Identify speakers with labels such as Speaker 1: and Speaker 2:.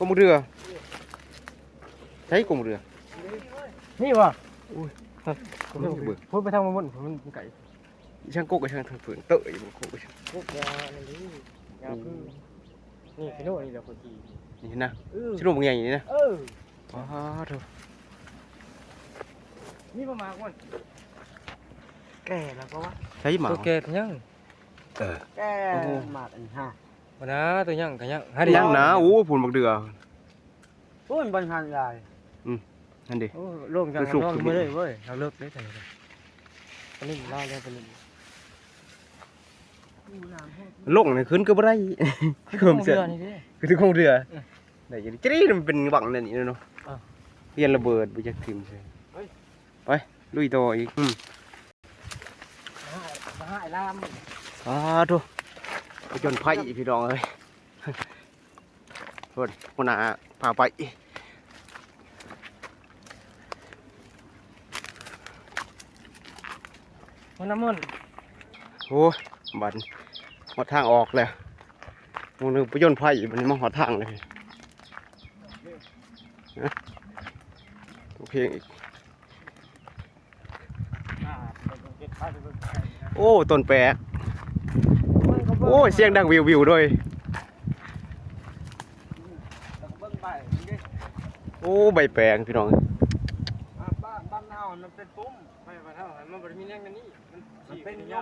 Speaker 1: กมเรือใช้กมเรือ
Speaker 2: นี่วะ
Speaker 1: อุ้ย
Speaker 2: พูดไปทางมันไก่
Speaker 1: ช่างโกกับช่างทางฝืนเตยบุกโกกับช่าง
Speaker 2: พวกยาอะไรนี่ยาคือนี่พี่โน่นี่แหละคนที่
Speaker 1: นี่นะชิโร่บางอย่างอย่างนี้นะว้าวเถอะ
Speaker 2: นี่ประมาณวันแก่แล้วก็ว่า
Speaker 1: ใช้หมา
Speaker 2: ตัวแก่ยัง
Speaker 3: แกหมากอันห้า
Speaker 2: วันนะตัวยังกันยัง
Speaker 1: ยังนะโอ้ผุนบักเดือ
Speaker 3: โอ้ยบรรทัดใหญ่
Speaker 1: นั่นดิ
Speaker 2: โอ้โล่งจังเราไม่ได้เว้ยเราเลิกได้แต่ตอนนี้ล่าแล้วตอนนี้
Speaker 1: ลงนี่ขึ้นก็บ่ได้เพิ่มเสีย
Speaker 2: นี่ดิ
Speaker 1: คือถึงของเรือได้ยังจี้มันเป็นบังนั่นนี่เนาะเรียนระเบิดไปจากทีมใช่ไปลุยต่ออีก
Speaker 2: มาหายลาม
Speaker 1: ทุกไปจนไผ่พี่น้องเอ้ยเพิ่นคนหน้าพาไป
Speaker 2: มันน้ำมัน
Speaker 1: โอ้บันหอดทางออกเลยมองนึงไปจนไผ่มันมาหอดทางเลยนะโอเคอีกโอ้ต้นแปะโอ้เสียงดังวิววิวด้วยโอ้ใบแปลงพี่น้อง
Speaker 3: บ้านเฮามันเป็นปุ้ม
Speaker 2: ไม่มาเท่ามันบริมีแรงกันนี่
Speaker 3: มันเป็นยอ